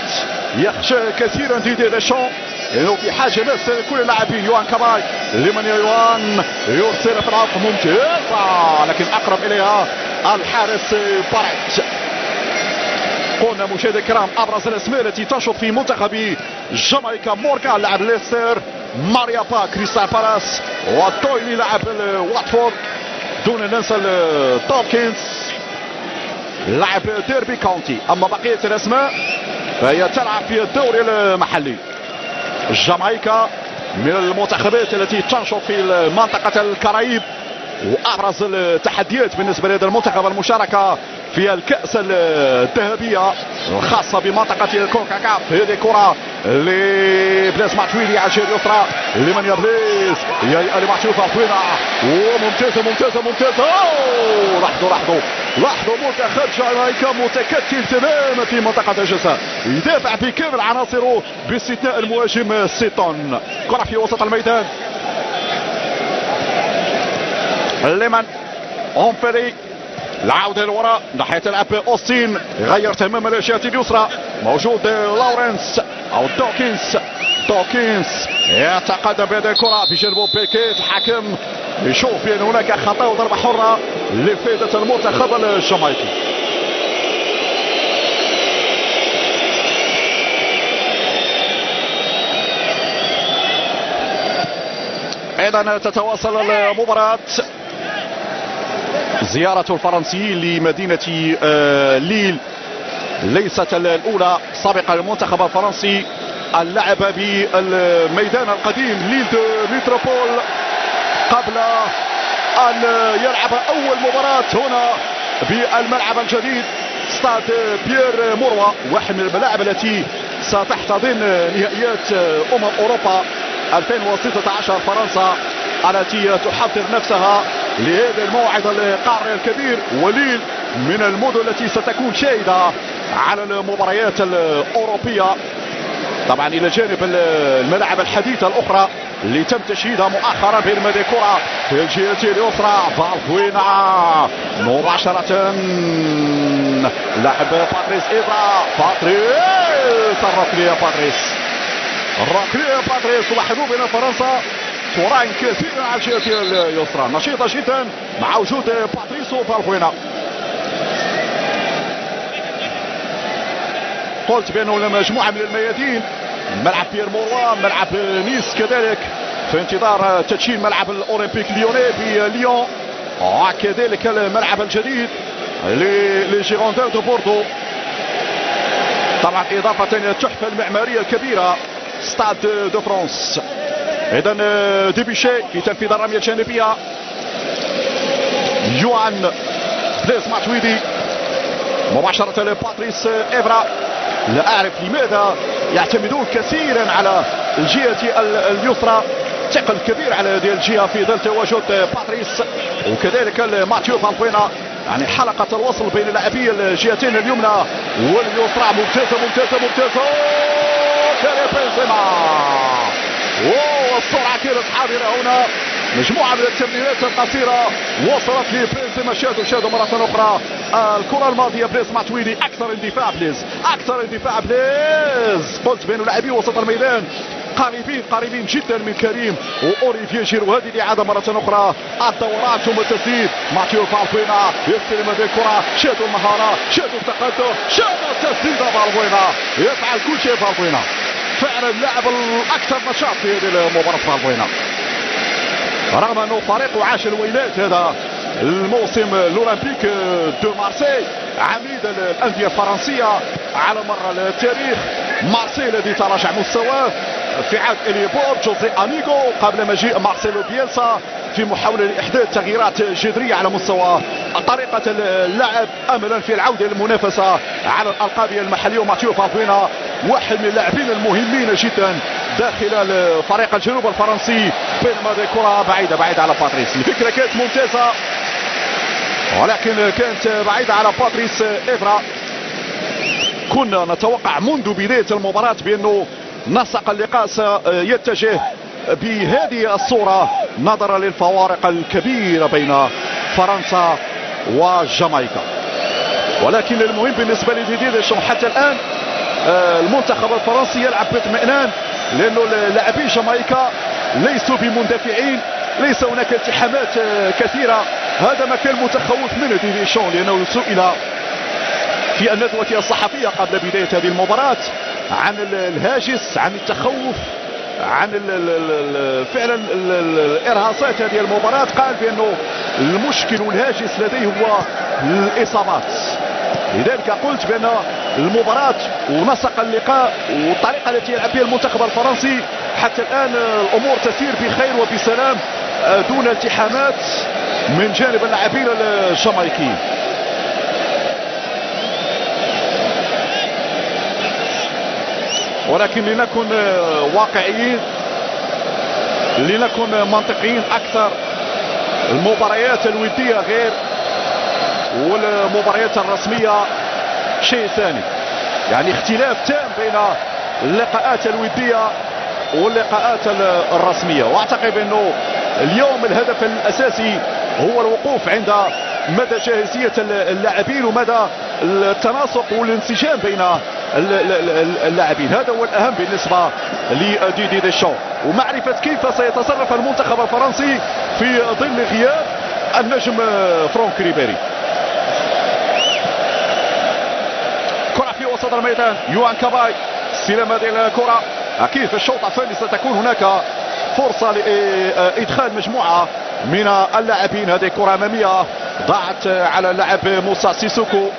يخشى كثيرا ديدي ديشان، انه في حاجه ماسه لكل اللاعبين. يوان كاباي لمن يوان يرسل في العمق ممتازه، لكن اقرب اليها الحارس باريت. قلنا مشاهدينا الكرام ابرز الاسماء التي تنشط في منتخب جامايكا: مورغان لاعب ليستر، ماريابا كريستال بالاس، وتويني لاعب واتفورد، دون ننسى تومكنز لاعب ديربي كاونتي. اما بقيه الاسماء فهي تلعب في الدوري المحلي. جامايكا من المنتخبات التي تنشط في منطقه الكارائيب، وابرز التحديات بالنسبه لهذا المنتخب المشاركه في الكأس الذهبية الخاصة بمنطقة كوكاكاف. هذه كرة لبلاس ماتويدي على الجهة اليسرى، لمن يا بليز يا ماتيو فالبوينا، وممتازة ممتازة ممتازة. لاحظوا منتخب جامايكا متكتل تماما في منطقة الجزاء، يدافع بكامل عناصره باستثناء المهاجم سيتون. كرة في وسط الميدان، لمن أونفري، العودة للوراء ناحية اللاعب أوستين، غير تماما الجهة اليسرى، موجود لورنس أو دوكنز يتقدم بهذه الكرة بجانبه بيكيت. حكم يشوف بأن هناك خطأ وضربة حرة لفائدة المنتخب الجامايكي. إذا تتواصل المباراة. زيارة الفرنسيين لمدينة ليل ليست الأولى. سابقا المنتخب الفرنسي اللعب بالميدان القديم ليل دو ميتروبول قبل أن يلعب أول مباراة هنا بالملعب الجديد ستاد بيير موروا، واحد من الملاعب التي ستحتضن نهائيات أوروبا 2016. فرنسا التي تحضر نفسها لهذا الموعد القاري الكبير، وليل من المدن التي ستكون شاهدة على المباريات الأوروبية، طبعا إلى جانب الملاعب الحديثة الأخرى اللي تم تشييدها مؤخرا بينما كرة في الجهة اليسرى. فالبوينا مباشرة لاعب باتريس إيفرا، باتريس الركنية، الركنية باتريس. لاحظوا بأن فرنسا تراهن كثيرا على الجهة اليسرى، نشيطة جدا مع وجود باتريس وفالبوينا. قلت بأنه مجموعة من الميادين، ملعب بيير موروا، ملعب نيس كذلك، في انتظار تدشين ملعب الأولمبيك ليوني بليون، وكذلك الملعب الجديد لجيروندان دو بوردو. طبعا إضافة إلى التحفة المعمارية الكبيرة ستاد دو فرانس. إذا ديبيشي في تنفيذ الرمية الجانبية، يوان بليز ماتويدي مباشرة لباتريس إيفرا. لا أعرف لماذا يعتمدون كثيرا على الجهة اليسرى، ثقل كبير على هذه الجهة في ظل تواجد باتريس وكذلك ماتيو فالبوينا. يعني حلقة الوصل بين لاعبي الجهتين اليمنى واليسرى ممتازة ممتازة ممتازة. كريم بنزيما، والسرعة كانت حاضرة هنا. مجموعة من التمريرات القصيرة وصلت لبنزيما. شاهدوا مرة أخرى الكرة الماضية. بليز ماتويدي أكثر اندفاع، بليز أكثر اندفاع. بليز قلت بين لاعبي وسط الميدان قريبين جدا من كريم واوليفييه جيرو. هذه الاعاده مره اخرى، الدورات ثم التسديد. ماتيو فالبوينا يستلم هذه الكره، شادوا المهاره، شادوا التقدم، شادوا التسديد. فالبوينا يفعل كل شيء. فالبوينا فعلا اللاعب الاكثر نشاط في هذه المباراه. فالبوينا رغم انه فريقه عاش الويلات هذا الموسم، الاولمبيك دو مارسي عميد الانديه الفرنسيه على مر التاريخ. مارسي الذي تراجع مستواه في عهد إلي بوب، جوزي أميغو، قبل مجيء مارسيلو بيلسا في محاولة لإحداث تغييرات جذرية على مستوى طريقة اللعب أملا في العودة للمنافسة على الألقاب المحلية. وماتيو فالبوينا واحد من اللاعبين المهمين جدا داخل فريق الجنوب الفرنسي، بينما هذه الكرة بعيدة على باتريس. الفكرة كانت ممتازة ولكن كانت بعيدة على باتريس إفرا. كنا نتوقع منذ بداية المباراة بأنه نسق اللقاء سيتجه بهذه الصورة نظرا للفوارق الكبيرة بين فرنسا وجامايكا. ولكن المهم بالنسبة لديدي ديشام حتى الآن المنتخب الفرنسي يلعب باطمئنان، لأنه لاعبي جامايكا ليسوا بمندفعين، ليس هناك التحامات كثيرة. هذا ما كان متخوف منه ديدي ديشام، لأنه سئل في الندوة الصحفية قبل بداية هذه المباراة عن الهاجس، عن التخوف، عن فعلا الارهاصات هذه المباراة. قال بأنه المشكل والهاجس لديه هو الإصابات. لذلك قلت بأن المباراة ونسق اللقاء والطريقة التي يلعب بها المنتخب الفرنسي حتى الآن الأمور تسير بخير وبسلام دون التحامات من جانب اللاعبين الجامايكيين. ولكن لنكن واقعيين، لنكن منطقيين أكثر. المباريات الودية غير والمباريات الرسمية شيء ثاني، يعني اختلاف تام بين اللقاءات الودية واللقاءات الرسمية. واعتقد انه اليوم الهدف الاساسي هو الوقوف عند مدى جاهزية اللاعبين ومدى التناسق والانسجام بين اللاعبين. هذا هو الأهم بالنسبة لديدي ديشام، ومعرفة كيف سيتصرف المنتخب الفرنسي في ظل غياب النجم فرانك ريبيري. كرة في وسط الميدان، يوان كاباي استلام هذه الكرة. أكيد في الشوط الثاني ستكون هناك فرصة لإدخال مجموعة من اللاعبين. هذه كرة أمامية ضاعت على اللاعب موسى سيسوكو.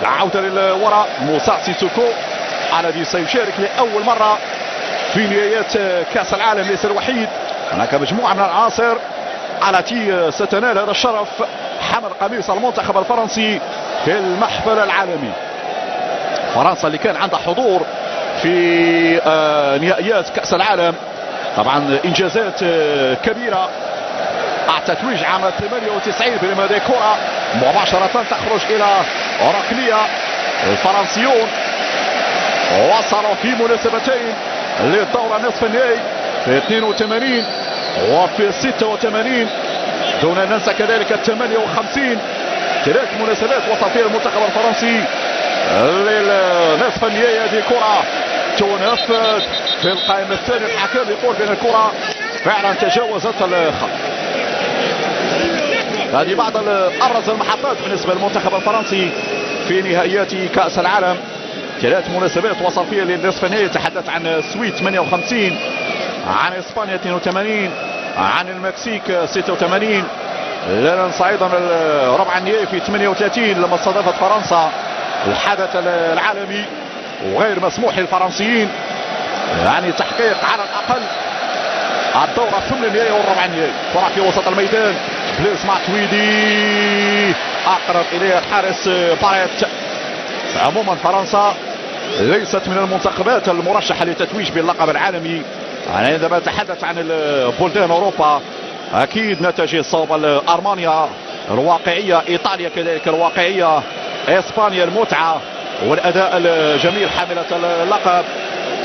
عودة للوراء موسى سيسوكو الذي سيشارك لأول مرة في نهايات كأس العالم، ليس الوحيد. هناك مجموعة من العناصر التي ستنال هذا الشرف، حمل قميص المنتخب الفرنسي في المحفل العالمي. فرنسا اللي كان عندها حضور في نهائيات كأس العالم، طبعا إنجازات كبيرة. التتويج عام 98 بينما هذه كرة مباشرة تخرج إلى ركنية. الفرنسيون وصلوا في مناسبتين للدورة نصف النهائي في 82 وفي 86، دون أن ننسى كذلك 58. 3 مناسبات وصل فيها المنتخب الفرنسي للنصف النهائي. هذه كرة تنفذ في القائمة الثانية، الحكم يقول بأن الكرة فعلا تجاوزت الخط. هذه بعض أبرز المحطات بالنسبة للمنتخب الفرنسي في نهائيات كأس العالم. 3 مناسبات وصل فيها للنصف النهائي. تحدث عن السويد 58، عن اسبانيا 82، عن المكسيك 86. لا ننسى ايضا ربع النهائي في 38 لما استضافت فرنسا الحدث العالمي، وغير مسموح للفرنسيين يعني تحقيق على الاقل الدورة ثمن النهائي والربع النهائي. كرة في وسط الميدان، بليس ماتويدي اقرب اليه الحارس باريت. عموما فرنسا ليست من المنتخبات المرشحة للتتويج باللقب العالمي. عندما نتحدث عن بلدان اوروبا اكيد نتج صوب المانيا الواقعية، ايطاليا كذلك الواقعية، اسبانيا المتعة والاداء الجميل حاملة اللقب،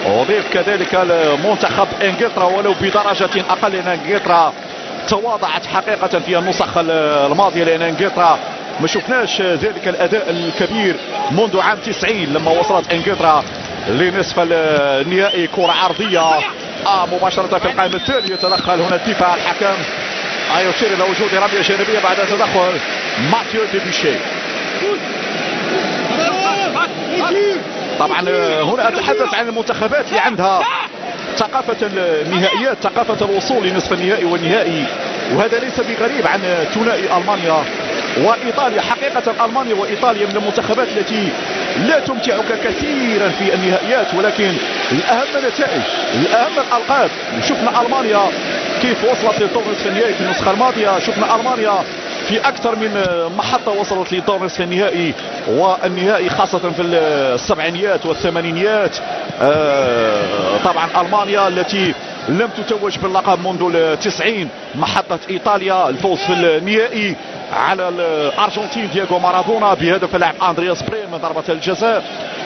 وضيف كذلك المنتخب انجلترا ولو بدرجة اقل، لان انجلترا تواضعت حقيقة في النسخ الماضية، لان انجلترا ما شفناش ذلك الاداء الكبير منذ عام 90 لما وصلت انجلترا لنصف النهائي. كرة عرضية مباشرة في القائمة التالية. يتدخل هنا الدفاع. الحكم يشير إلى وجود رمية جانبية بعد تدخل ماتيو ديبيشي. طبعا هنا أتحدث عن المنتخبات اللي عندها ثقافة النهائيات، ثقافة الوصول لنصف النهائي والنهائي، وهذا ليس بغريب عن ثنائي ألمانيا وإيطاليا. حقيقة ألمانيا وإيطاليا من المنتخبات التي لا تمتعك كثيرا في النهائيات، ولكن الأهم النتائج، الأهم الألقاب. شفنا ألمانيا كيف وصلت لدور نصف النهائي في النسخة الماضية، شفنا ألمانيا في أكثر من محطة وصلت لدور نصف النهائي والنهائي، خاصة في السبعينيات والثمانينيات. طبعا ألمانيا التي لم تتوج باللقب منذ التسعين، محطة إيطاليا الفوز في النهائي على الأرجنتين دياغو مارادونا بهدف اللاعب أندرياس بريم من ضربة الجزاء.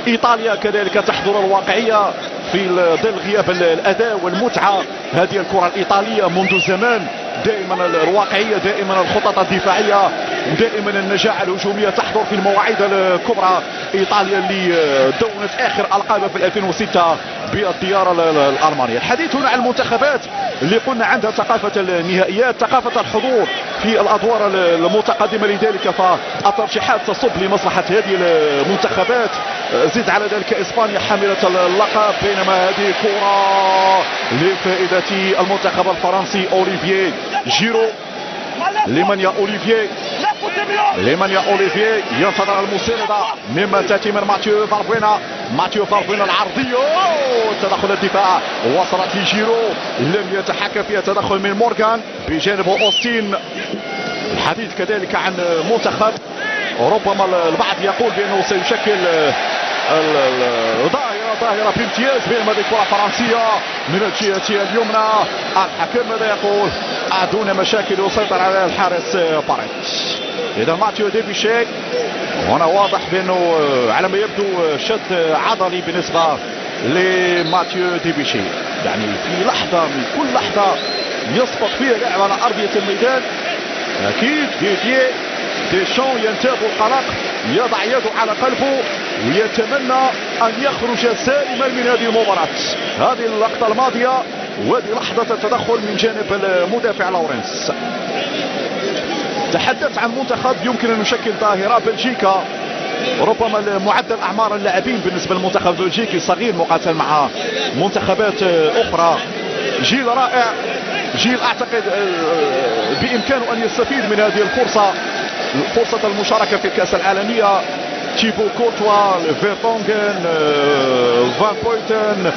إيطاليا كذلك تحضر الواقعية في ظل غياب الأداء والمتعة. هذه الكرة الإيطالية منذ زمان دائما الواقعية، دائما الخطط الدفاعية، ودائما النجاعة الهجومية تحضر في المواعيد الكبرى. إيطاليا اللي دونت آخر ألقابها في 2006 بالديار الألمانية. الحديث هنا عن المنتخبات اللي قلنا عندها ثقافة النهائيات، ثقافة الحضور في الأدوار المتقدمة. لذلك فالترشيحات تصب لمصلحة هذه المنتخبات. زد على ذلك إسبانيا حاملة اللقب، بينما هذه كرة لفائدة المنتخب الفرنسي. أوليفييه جيرو، ليمانيا أوليفييه ينتظر المساندة مما تأتي من ماتيو فالبوينا العرضية، تدخل الدفاع وصلت لجيرو، لم يتحكم فيها. تدخل من مورغان بجانب أوستين. الحديث كذلك عن منتخب ربما البعض يقول بأنه سيشكل ظاهرة بامتياز، بينما كرة فرنسية من الجهة اليمنى. الحكم ماذا يقول؟ دون مشاكل يسيطر على الحارس باريت. إذا ماتيو ديبيشي هنا واضح بأنه على ما يبدو شد عضلي بالنسبة لماتيو ديبيشي. يعني في لحظة من كل لحظة يسقط فيها لاعب على أرضية الميدان. أكيد ديدييه ديشان ينتاب القلق، يضع يده على قلبه ويتمنى أن يخرج سالما من هذه المباراة. هذه اللقطة الماضية وهذه لحظة التدخل من جانب المدافع لورينس. تحدث عن منتخب يمكن أن يشكل ظاهرة بلجيكا. ربما معدل أعمار اللاعبين بالنسبة للمنتخب البلجيكي صغير مقارنة مع منتخبات أخرى. جيل رائع، جيل أعتقد بإمكانه أن يستفيد من هذه فرصة المشاركة في الكأس العالمية. تيبو كورتوا، فيرتونغن، فان بويتن،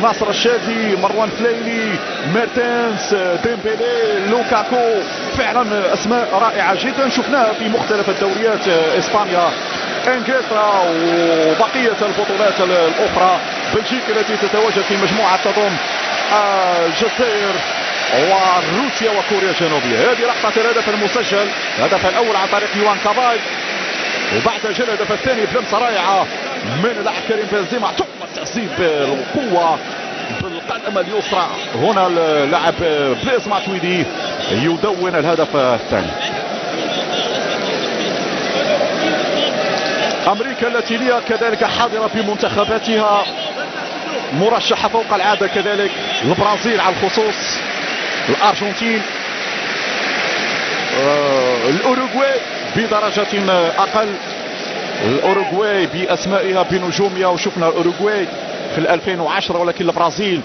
ناصر الشاذي، مروان فليني، ميرتنس، ديمبيلي، لوكاكو، فعلا أسماء رائعة جدا شفناها في مختلف الدوريات، إسبانيا، انجلترا وبقية البطولات الأخرى. بلجيكا التي تتواجد في مجموعة تضم الجزائر وروسيا وكوريا الجنوبية. هذه لقطة الهدف المسجل، الهدف الأول عن طريق يوان كاباي، وبعد جاء الهدف الثاني بلمسة رائعة من اللاعب كريم بنزيما، ثم التسديد بالقوة بالقدم اليسرى. هنا اللاعب بليز ماتويدي يدون الهدف الثاني. أمريكا اللاتينية كذلك حاضرة في منتخباتها، مرشحة فوق العادة كذلك البرازيل على الخصوص، الأرجنتين، الأوروغواي بدرجة أقل، الأوروغواي بأسمائها بنجومها، وشفنا الأوروغواي في 2010. ولكن البرازيل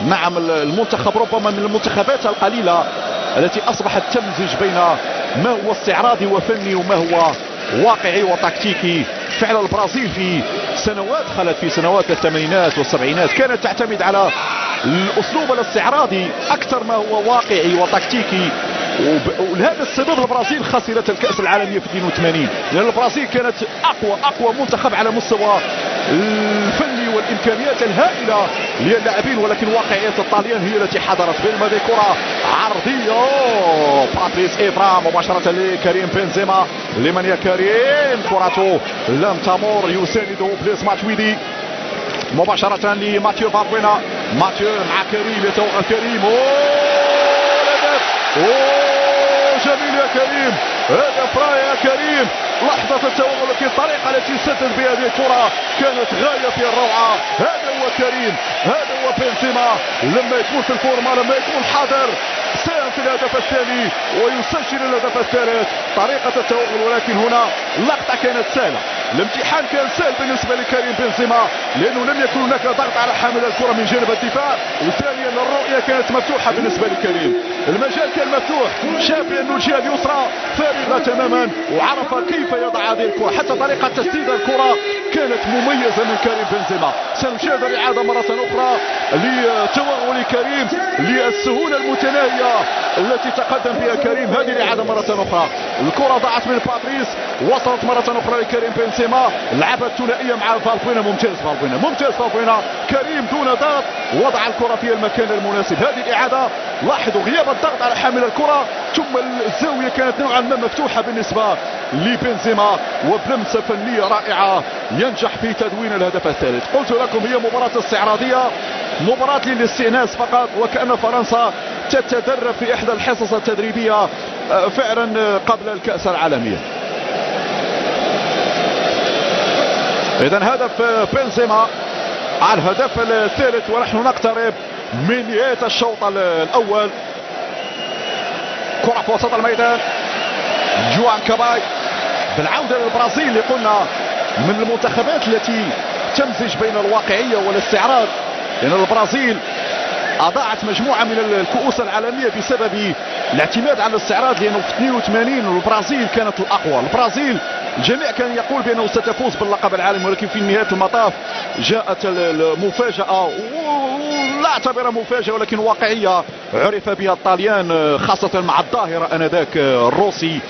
نعم المنتخب ربما من المنتخبات القليلة التي أصبحت تمزج بين ما هو استعراضي وفني وما هو واقعي وتكتيكي. فعلا البرازيل في سنوات خلت، في سنوات الثمانينات والسبعينات كانت تعتمد على الأسلوب الاستعراضي أكثر ما هو واقعي وتكتيكي. ولهذا السبب البرازيل خسرت الكأس العالمية في 82، لأن البرازيل كانت أقوى منتخب على مستوى الفني والإمكانيات الهائلة للاعبين، ولكن واقعية الطاليان هي التي حضرت. بينما هذه كرة عرضية باتريس إيفرا مباشرة لكريم بنزيما، لمن يا كريم، كرته لم تمر، يسانده بليز ماتويدي مباشرة لماتيو فالبوينا، ماتيو مع كريم، يتوقع كريم، جميل يا كريم، هدف رائع كريم. لحظة التوغل في الطريقة التي سدد بها هذه الكرة كانت غاية في الروعة. هذا هو كريم، هذا هو بنزيما لما يكون في الفورمة، لما يكون حاضر ساهم في الهدف الثاني ويسجل الهدف الثالث. طريقة التوغل ولكن هنا اللقطة كانت سهلة، الامتحان كان سهل بالنسبة لكريم بنزيما لأنه لم يكن هناك ضغط على حامل الكرة من جانب الدفاع، وثانيا الرؤية كانت مفتوحة بالنسبة لكريم، المجال كان مفتوح، شاف أن الجهة اليسرى فارغة تماما وعرف كيف يضع هذه الكرة. حتى طريقة تسديد الكرة كانت مميزة من كريم بنزيما. سنشاهد الإعادة مرة أخرى لتوغل كريم للسهولة المتناهية التي تقدم بها كريم. هذه الإعادة مرة أخرى، الكرة ضاعت من باتريس، وصلت مرة أخرى لكريم بنزيما، لعبت ثنائية مع فالبوينا. ممتاز فالبوينا، ممتاز فالبوينا. كريم دون ضغط وضع الكرة في المكان المناسب. هذه الإعادة لاحظوا غياب الضغط على حامل الكرة، ثم الزاوية كانت نوعا ما مفتوحة بالنسبة لبنزيما، وبلمسة فنية رائعة ينجح في تدوين الهدف الثالث. قلت لكم هي مباراة استعراضية، مباراة للاستئناس فقط، وكأن فرنسا تتدرب في إحدى الحصص التدريبية فعلا قبل الكأس العالمية. إذن هدف بنزيما على الهدف الثالث، ونحن نقترب من نهاية الشوط الأول. كرة في وسط الميدان، جوان كاباي بالعودة للبرازيل اللي قلنا من المنتخبات التي تمزج بين الواقعية والاستعراض، لأن البرازيل أضاعت مجموعة من الكؤوس العالمية بسبب الاعتماد على الاستعراض، لأنه في 82 البرازيل كانت الأقوى. البرازيل الجميع كان يقول بأنه ستفوز باللقب العالمي، ولكن في نهاية المطاف جاءت المفاجأة، لا اعتبرها مفاجأة ولكن واقعية عرف بها الطاليان، خاصة مع الظاهرة آنذاك الروسي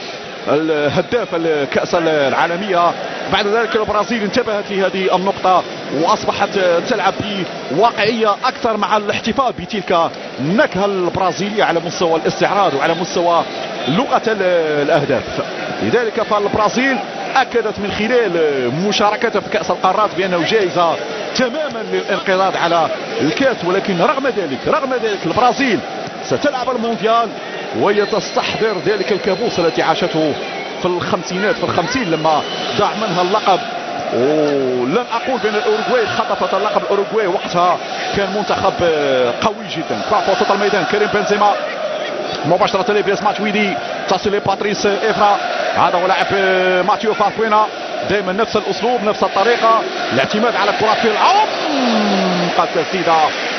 الهداف الكأس العالمية. بعد ذلك البرازيل انتبهت لهذه النقطة وأصبحت تلعب بواقعية أكثر مع الاحتفاظ بتلك النكهة البرازيلية على مستوى الاستعراض وعلى مستوى لغة الأهداف. لذلك فالبرازيل أكدت من خلال مشاركتها في كأس القارات بأنه جاهزة تماما للانقضاض على الكأس، ولكن رغم ذلك البرازيل ستلعب المونديال وهي تستحضر ذلك الكابوس التي عاشته في الخمسينات، في الخمسين لما ضاع منها اللقب. ولن أقول بأن الأوروغواي خطفت اللقب، الأوروغواي وقتها كان منتخب قوي جدا. في وسط الميدان كريم بنزيما مباشرة لبياس ماتويدي، تصل لباتريس إفرا، هذا هو لاعب ماتيو فالبوينا، دائما نفس الأسلوب نفس الطريقة، الاعتماد على الكرة في العمق، قد تسديدة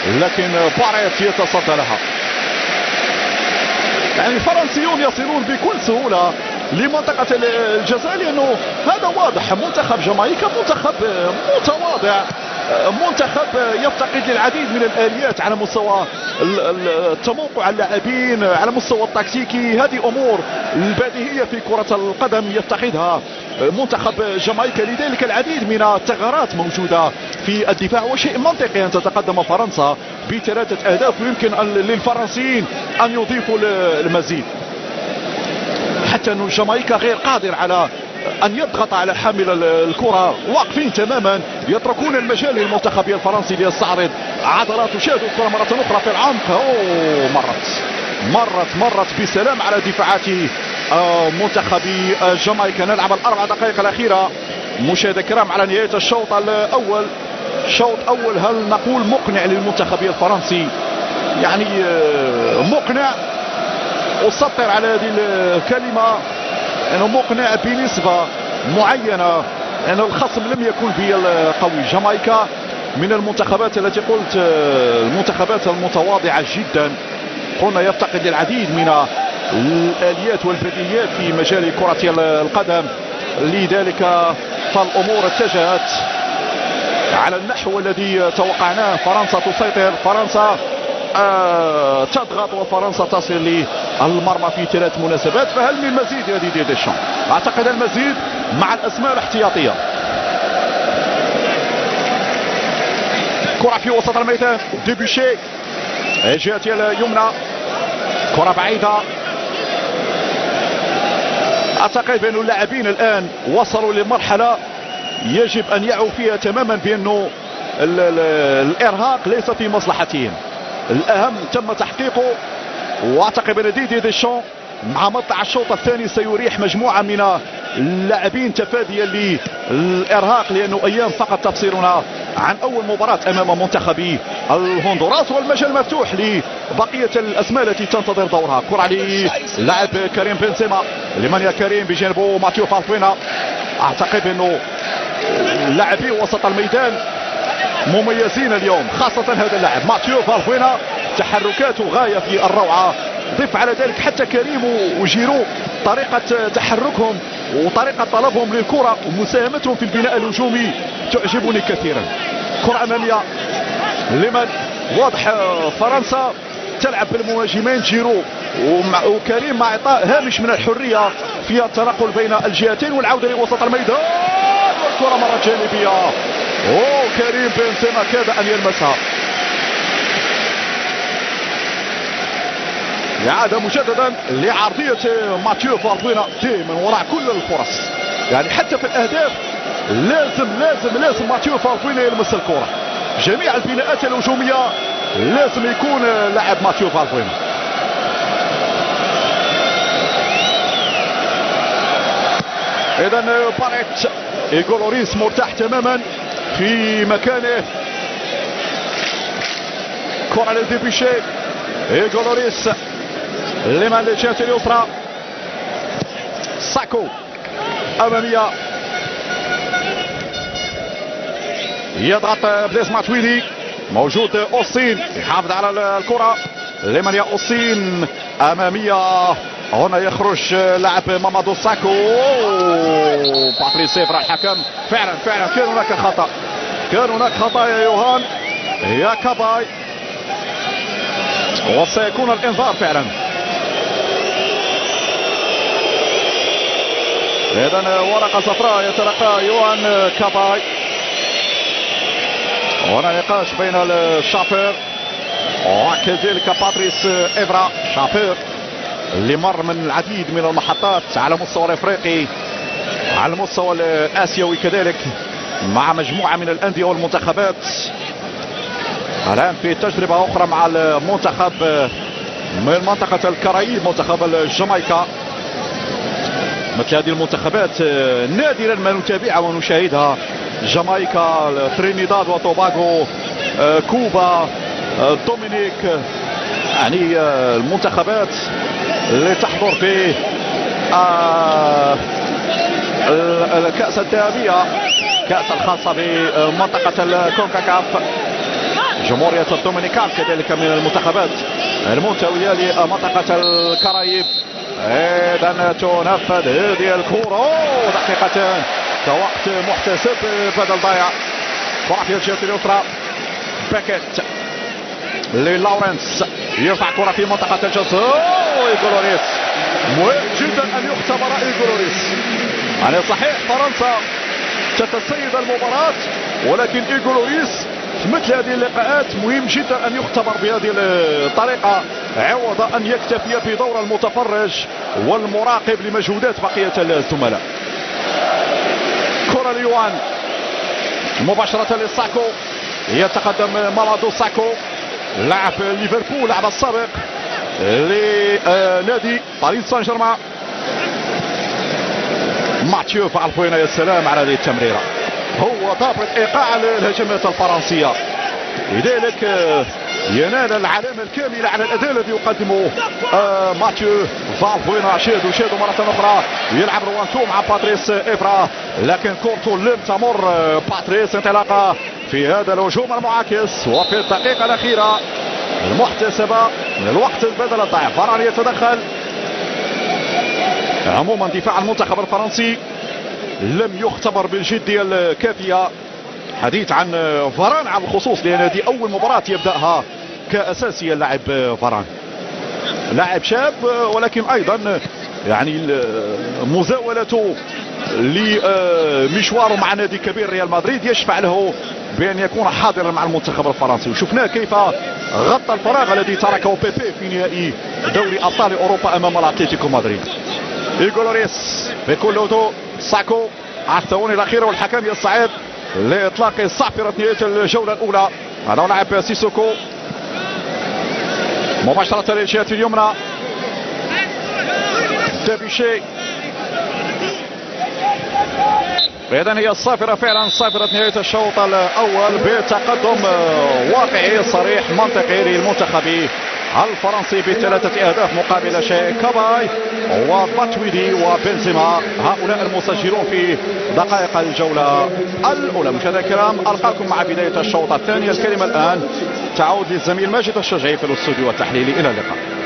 لكن باريت يتصدى لها. يعني الفرنسيون يصلون بكل سهولة لمنطقة الجزاء، لأنه هذا واضح منتخب جامايكا منتخب متواضع، منتخب يفتقد للعديد من الآليات على مستوى التموقع اللاعبين، على مستوى التكتيكي. هذه أمور البديهية في كرة القدم يفتقدها منتخب جامايكا، لذلك العديد من الثغرات موجودة في الدفاع، وشيء منطقي أن تتقدم فرنسا ب3 أهداف، ويمكن للفرنسيين أن يضيفوا المزيد، حتى أن جامايكا غير قادر على أن يضغط على حامل الكرة، واقفين تماما يتركون المجال للمنتخب الفرنسي ليستعرض عضلاته. شاهدوا الكرة مرة أخرى في العمق، مرت بسلام على دفاعات منتخب جامايكا. نلعب ال4 دقائق الأخيرة مشاهدة كرام على نهاية الشوط الأول. شوط أول هل نقول مقنع للمنتخب الفرنسي؟ يعني مقنع، أسطر على هذه الكلمة، انه مقنع بنسبة معينة، ان الخصم لم يكن بالقوي. جامايكا من المنتخبات التي قلت المنتخبات المتواضعة جدا، قلنا يفتقد العديد من الآليات والبديهيات في مجال كرة القدم، لذلك فالأمور اتجهت على النحو الذي توقعناه. فرنسا تسيطر، فرنسا تضغط، وفرنسا تصل للمرمى في 3 مناسبات. فهل من مزيد يا ديدي ديشان؟ اعتقد المزيد مع الاسماء الاحتياطيه. كرة في وسط الميدان، ديبوشي الجهة اليمنى، كرة بعيدة. اعتقد بأن اللاعبين الان وصلوا لمرحلة يجب ان يعوا فيها تماما بأنه الارهاق ليس في مصلحتهم، الأهم تم تحقيقه. واعتقد ان ديدي ديشان مع مطلع الشوط الثاني سيريح مجموعة من اللاعبين تفاديا للإرهاق، لأنه أيام فقط تفصلنا عن أول مباراة أمام منتخب الهندوراس، والمجال مفتوح لبقية الأسماء التي تنتظر دورها. كرة للاعب كريم بنزيما، لمن يا كريم بجانبه ماتيو فالفوينا. أعتقد أنه لاعبي وسط الميدان مميزين اليوم، خاصة هذا اللاعب ماتيو فالفوينا، تحركاته غاية في الروعة. ضف على ذلك حتى كريم وجيرو، طريقة تحركهم وطريقة طلبهم للكرة ومساهمتهم في البناء الهجومي تعجبني كثيرا. كرة أمامية لمن واضح فرنسا تلعب بالمهاجمين جيرو وكريم مع إعطاء هامش من الحرية في التنقل بين الجهتين، والعودة لوسط الميدان والكرة مرة جانبية. كريم بنزيما كاد أن يلمسها. إعادة مجددا لعرضية ماتيو فالفوينا، دائما وراء كل الفرص، يعني حتى في الأهداف لازم ماتيو فالفوينا يلمس الكرة. جميع البناءات الهجومية لازم يكون لاعب ماتيو فالفوينا. إذا باريت إيغو لوريس مرتاح تماما في مكانه. كرة لديبيشي، إيغو لوريس لمن للجهة اليسرى، ساكو أمامية يضغط بليز ماتويدي، موجود أوسين يحافظ على الكرة لمن يا أوسين أمامية. هنا يخرج لاعب مامادو ساكو. باتريس سيفرا الحكم فعلا كان هناك خطأ يا يوهان يا كاباي، وسيكون الانذار فعلا. إذا ورقة صفراء يتلقى يوهان كاباي. هنا نقاش بين الشابير وكذلك باتريس إيفرا. شابير اللي مر من العديد من المحطات على مستوى الافريقي، على المستوى الاسيوي كذلك، مع مجموعة من الأندية والمنتخبات. الآن في تجربة أخرى مع المنتخب من منطقة الكاريب، منتخب الجامايكا. مثل هذه المنتخبات نادرا ما نتابعها ونشاهدها، جامايكا، ترينيداد وتوباغو، كوبا، دومينيك، يعني المنتخبات اللي تحضر في الكأس الذهبية، كأس الخاصة بمنطقة الكونكاكاف. جمهورية الدومينيكان كذلك من المنتخبات المنتوية لمنطقة الكاريب. إذا تنفذ هذه الكرة، دقيقتان كوقت محتسب بدل ضايع. كرة في الجهة اليسرى، باكيت للاورنس يرفع كرة في منطقة الجزاء. إيغو لوريس، مهم جدا أن يختبر إيغو لوريس. يعني صحيح فرنسا تتسيد المباراة، ولكن إيغو لوريس في مثل هذه اللقاءات مهم جدا أن يختبر بهذه الطريقة، عوض أن يكتفي بدور المتفرج والمراقب لمجهودات بقية الزملاء. كرة ليوان مباشرة لساكو، يتقدم مامادو ساكو لاعب ليفربول، لاعب السابق لنادي باريس سان جيرمان. ماتيو فالفوينا، يا سلام على هذه التمريرة، هو ضابط ايقاع الهجمات الفرنسية، لذلك ينال العلامة الكاملة على الأداء الذي يقدمه ماتيو فالفوينا. شادوا مرة أخرى، يلعب روانتو مع باتريس إيفرا، لكن كورتو لم تمر. باتريس انطلاقة في هذا الهجوم المعاكس، وفي الدقيقة الأخيرة المحتسبة من الوقت البدل الضائع فران يتدخل. عموما دفاع المنتخب الفرنسي لم يختبر بالجدية الكافية. حديث عن فاران على الخصوص، لأن هذه أول مباراة يبدأها كأساسي اللاعب فاران، لاعب شاب، ولكن أيضا يعني مزاولته لمشواره مع نادي كبير ريال مدريد يشفع له بأن يكون حاضرا مع المنتخب الفرنسي. وشفناه كيف غطى الفراغ الذي تركه بيبي في نهائي دوري أبطال أوروبا أمام الأتليتيكو مدريد. إيغو لوريس بكل هدوء، ساكو على الثواني الأخيرة والحكم يستعد لإطلاق صافرة نهاية الجولة الأولى. هذا لاعب سيسوكو مباشرة للجهة اليمنى، ليس بشيء. إذن هي الصافرة فعلا، صافرة نهاية الشوط الأول بتقدم واقعي صريح منطقي للمنتخب الفرنسي ب3 أهداف مقابل شيء. كاباي وباتويدي وبنزيما هؤلاء المسجلون في دقائق الجولة الأولى. مشاهدينا الكرام ألقاكم مع بداية الشوط الثاني. الكلمة الآن تعود للزميل ماجد الشجعي في الاستوديو التحليلي. إلى اللقاء.